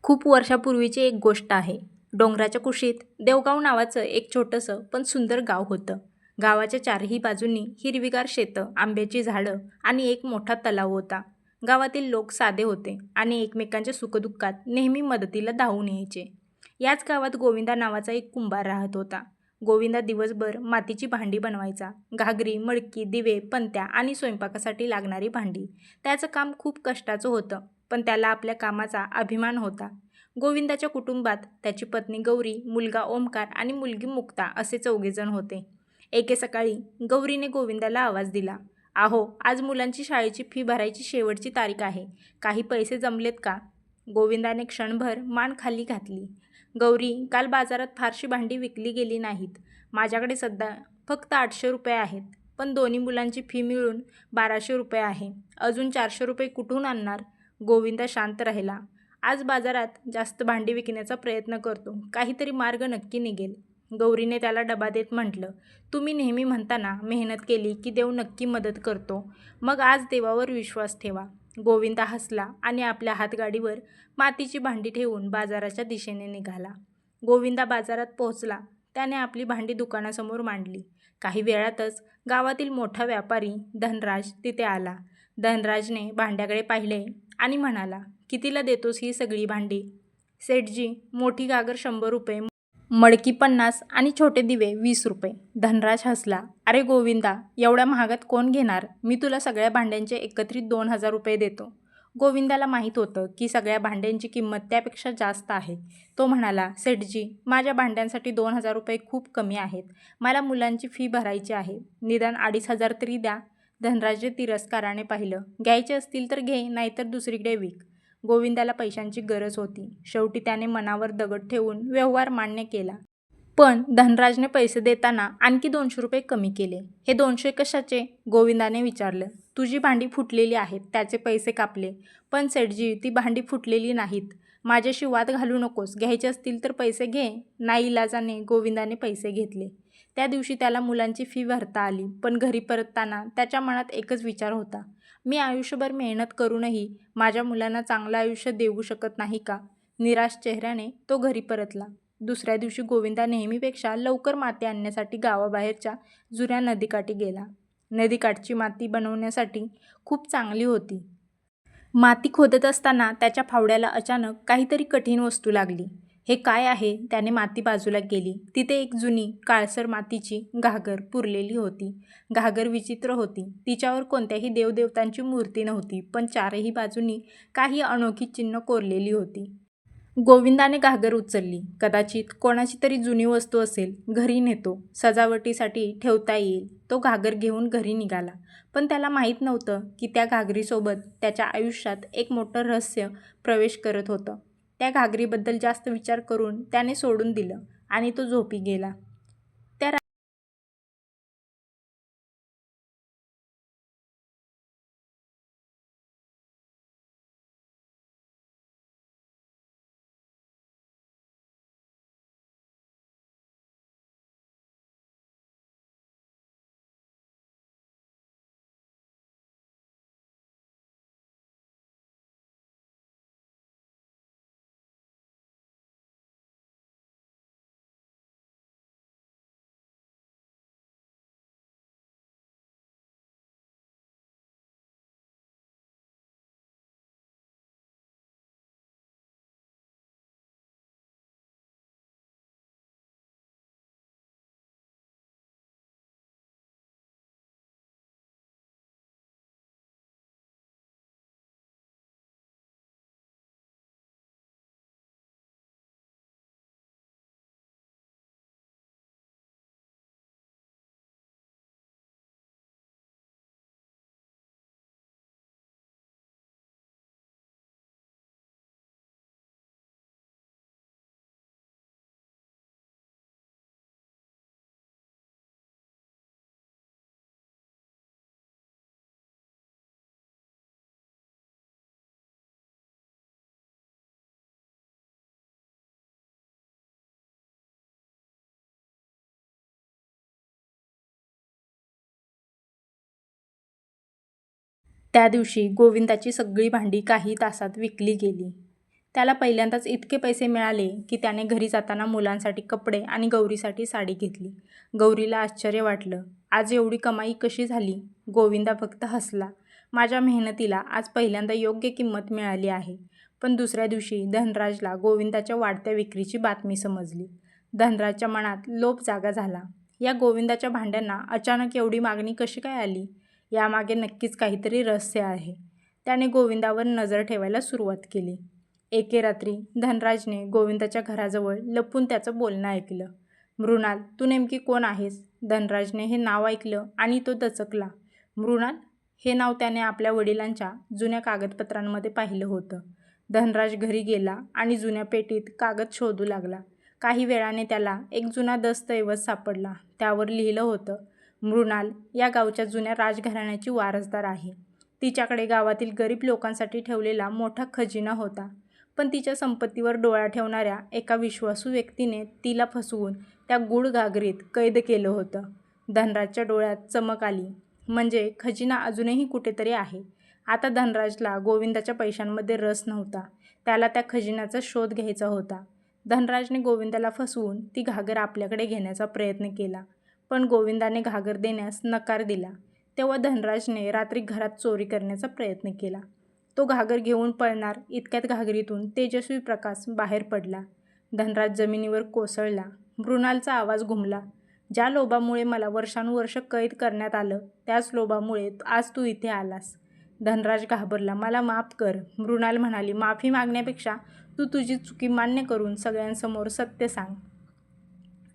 खूप वर्षापूर्वीची एक गोष्ट आहे. डोंगराच्या कुशीत देवगाव नावाचं एक छोटंसं पण सुंदर गाव होतं. गावाच्या चारही बाजूंनी हिरवीगार शेतं, आंब्याची झाडं आणि एक मोठा तलाव होता. गावातील लोक साधे होते आणि एकमेकांच्या सुखदुःखात नेहमी मदतीला धावून यायचे. याच गावात गोविंदा नावाचा एक कुंभार राहत होता. गोविंदा दिवसभर मातीची भांडी बनवायचा. घागरी, मडकी, दिवे, पंत्या आणि स्वयंपाकासाठी लागणारी भांडी. त्याचं काम खूप कष्टाचं होतं, पण त्याला आपल्या कामाचा अभिमान होता. गोविंदाच्या कुटुंबात त्याची पत्नी गौरी, मुलगा ओमकार आणि मुलगी मुक्ता असे चौघेजण होते. एके सकाळी गौरीने गोविंदाला आवाज दिला. "आहो, आज मुलांची शाळेची फी भरायची शेवटची तारीख आहे. काही पैसे जमलेत का?" गोविंदाने क्षणभर मान खाली घातली. "गौरी, काल बाजारात फारशी भांडी विकली गेली नाहीत. माझ्याकडे सध्या फक्त 800 रुपये आहेत. पण दोन्ही मुलांची फी मिळून 1200 रुपये आहे. अजून 400 रुपये कुठून आणणार?" गोविंदा शांत राहिला. "आज बाजारात जास्त भांडी विकण्याचा प्रयत्न करतो. काहीतरी मार्ग नक्की निघेल." गौरीने त्याला डबा देत म्हटलं, "तुम्ही नेहमी म्हणता ना, मेहनत केली की देव नक्की मदत करतो. मग आज देवावर विश्वास ठेवा." गोविंदा हसला आणि आपल्या हातगाडीवर मातीची भांडी ठेवून बाजाराच्या दिशेने निघाला. गोविंदा बाजारात पोहोचला. त्याने आपली भांडी दुकानासमोर मांडली. काही वेळातच गावातील मोठा व्यापारी धनराज तिथे आला. धनराजने भांड्याकडे पाहिले आणि म्हणाला, "कितीला देतोस ही सगळी भांडी?" "सेठजी, मोठी घागर 100 रुपये, मडकी 50 आणि छोटे दिवे 20 रुपये." धनराज हसला. "अरे गोविंदा, एवढ्या महागात कोण घेणार? मी तुला सगळ्या भांड्यांचे एकत्रित 2000 रुपये देतो." गोविंदाला माहीत होतं की सगळ्या भांड्यांची किंमत त्यापेक्षा जास्त आहे. तो म्हणाला, "सेठजी, माझ्या भांड्यांसाठी 2000 रुपये खूप कमी आहेत. मला मुलांची फी भरायची आहे. निदान 2500 तरी द्या." धनराजने तिरस्काराने पाहिलं. "घ्यायचे असतील तर घे, नाहीतर दुसरीकडे विक." गोविंदाला पैशांची गरज होती. शेवटी त्याने मनावर दगड ठेवून व्यवहार मान्य केला. पण धनराजने पैसे देताना आणखी 200 रुपये कमी केले. "हे 200 कशाचे?" गोविंदाने विचारलं. "तुझी भांडी फुटलेली आहेत, त्याचे पैसे कापले." "पण सेठजी, ती भांडी फुटलेली नाहीत. माझ्याशी वाद घालू नकोस. घ्यायचे असतील तर पैसे घे." नाईलाजाने गोविंदाने पैसे घेतले. त्या दिवशी त्याला मुलांची फी भरता आली. पण घरी परतताना त्याच्या मनात एकच विचार होता, "मी आयुष्यभर मेहनत करूनही माझ्या मुलांना चांगलं आयुष्य देऊ शकत नाही का?" निराश चेहऱ्याने तो घरी परतला. दुसऱ्या दिवशी गोविंदा नेहमीपेक्षा लवकर माती आणण्यासाठी गावाबाहेरच्या जुन्या नदीकाठी गेला. नदीकाठची माती बनवण्यासाठी खूप चांगली होती. माती खोदत असताना त्याच्या फावड्याला अचानक काहीतरी कठीण वस्तू लागली. "हे काय आहे?" त्याने माती बाजूला केली. तिथे एक जुनी काळसर मातीची घागर पुरलेली होती. घागर विचित्र होती. तिच्यावर कोणत्याही देवदेवतांची मूर्ती नव्हती, पण चारही बाजूंनी काही अनोखी चिन्ह कोरलेली होती. गोविंदाने घागर उचलली. कदाचित कोणाची तरी जुनी वस्तू असेल, घरी नेतो, सजावटीसाठी ठेवता येईल. तो घागर घेऊन घरी निघाला. पण त्याला माहीत नव्हतं की त्या घागरीसोबत त्याच्या आयुष्यात एक मोठं रहस्य प्रवेश करत होतं. त्या घागरीबद्दल जास्त विचार करून त्याने सोडून दिलं आणि तो झोपी गेला. त्या त्या दिवशी गोविंदाची सगळी भांडी काही तासात विकली गेली. त्याला पहिल्यांदाच इतके पैसे मिळाले की त्याने घरी जाताना मुलांसाठी कपडे आणि गौरीसाठी साडी घेतली. गौरीला आश्चर्य वाटलं. आज एवढी कमाई कशी झाली? गोविंदा फक्त हसला. माझ्या मेहनतीला आज पहिल्यांदा योग्य किंमत मिळाली आहे. पण दुसऱ्या दिवशी धनराजला गोविंदाच्या वाढत्या विक्रीची बातमी समजली. धनराजच्या मनात लोभ जागा झाला. या गोविंदाच्या भांड्यांना अचानक एवढी मागणी कशी काय आली? यामागे नक्कीच काहीतरी रहस्य आहे. त्याने गोविंदावर नजर ठेवायला सुरुवात केली. एके रात्री धनराजने गोविंदाच्या घराजवळ लपून त्याचं बोलणं ऐकलं. मृणाल, तू नेमकी कोण आहेस? धनराजने हे नाव ऐकलं आणि तो दचकला. मृणाल? हे नाव त्याने आपल्या वडिलांच्या जुन्या कागदपत्रांमध्ये पाहिलं होतं. धनराज घरी गेला आणि जुन्या पेटीत कागद शोधू लागला. काही वेळाने त्याला एक जुना दस्तऐवज सापडला. त्यावर लिहिलं होतं, मृणाल या गावच्या जुन्या राजघराण्याची वारसदार आहे. तिच्याकडे गावातील गरीब लोकांसाठी ठेवलेला मोठा खजिना होता. पण तिच्या संपत्तीवर डोळा ठेवणाऱ्या एका विश्वासू व्यक्तीने तिला फसवून त्या गूढ घागरीत कैद केलं होतं. धनराजच्या डोळ्यात चमक आली. म्हणजे खजिना अजूनही कुठेतरी आहे. आता धनराजला गोविंदाच्या पैशांमध्ये रस नव्हता. त्याला त्या खजिन्याचा शोध घ्यायचा होता. धनराजने गोविंदाला फसवून ती घागर आपल्याकडे घेण्याचा प्रयत्न केला. पण गोविंदाने घागर देण्यास नकार दिला. तेव्हा धनराजने रात्री घरात चोरी करण्याचा प्रयत्न केला. तो घागर घेऊन पळणार इतक्यात घागरीतून तेजस्वी प्रकाश बाहेर पडला. धनराज जमिनीवर कोसळला. मृणालचा आवाज घुमला. ज्या लोभामुळे मला वर्षानुवर्ष कैद करण्यात आलं, त्याच लोभामुळे आज तू इथे आलास. धनराज घाबरला. मला माफ कर, मृणाल म्हणाली. माफी मागण्यापेक्षा तू तुझी चुकी मान्य करून सगळ्यांसमोर सत्य सांग.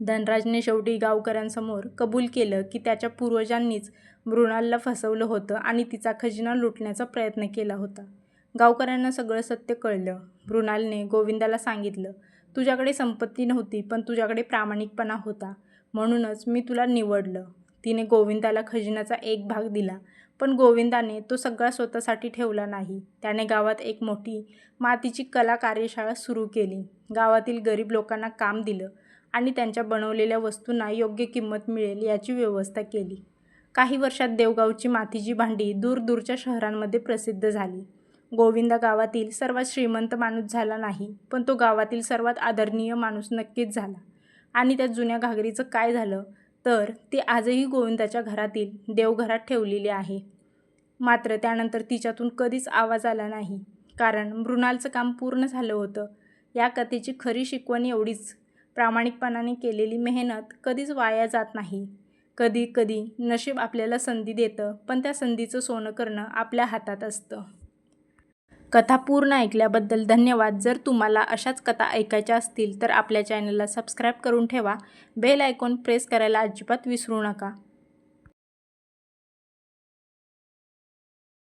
धनराजने शेवटी गावकऱ्यांसमोर कबूल केलं की त्याच्या पूर्वजांनीच मृणालला फसवलं होतं आणि तिचा खजिना लुटण्याचा प्रयत्न केला होता. गावकऱ्यांना सगळं सत्य कळलं. मृणालने गोविंदाला सांगितलं, तुझ्याकडे संपत्ती नव्हती, पण तुझ्याकडे प्रामाणिकपणा होता. म्हणूनच मी तुला निवडलं. तिने गोविंदाला खजिन्याचा एक भाग दिला. पण गोविंदाने तो सगळा स्वतःसाठी ठेवला नाही. त्याने गावात एक मोठी मातीची कला कार्यशाळा सुरू केली. गावातील गरीब लोकांना काम दिलं आणि त्यांच्या बनवलेल्या वस्तूंना योग्य किंमत मिळेल याची व्यवस्था केली. काही वर्षात देवगावची मातीची भांडी दूरदूरच्या शहरांमध्ये प्रसिद्ध झाली. गोविंदा गावातील सर्वात श्रीमंत माणूस झाला नाही, पण तो गावातील सर्वात आदरणीय माणूस नक्कीच झाला. आणि त्या जुन्या घागरीचं काय झालं तर ती आजही गोविंदाच्या घरातील देवघरात ठेवलेली आहे. मात्र त्यानंतर तिच्यातून कधीच आवाज आला नाही, कारण मृणालचं काम पूर्ण झालं होतं. या कथेची खरी शिकवण एवढीच, प्रामाणिकपणाने केलेली मेहनत कधीच वाया जात नाही. कधी कधी नशीब आपल्याला संधी देतं, पण त्या संधीचं सोनं करणं आपल्या हातात असतं. कथा पूर्ण ऐकल्याबद्दल धन्यवाद. जर तुम्हाला अशाच कथा ऐकायच्या असतील तर आपल्या चॅनलला सबस्क्राईब करून ठेवा. बेल आयकॉन प्रेस करायला अजिबात विसरू नका.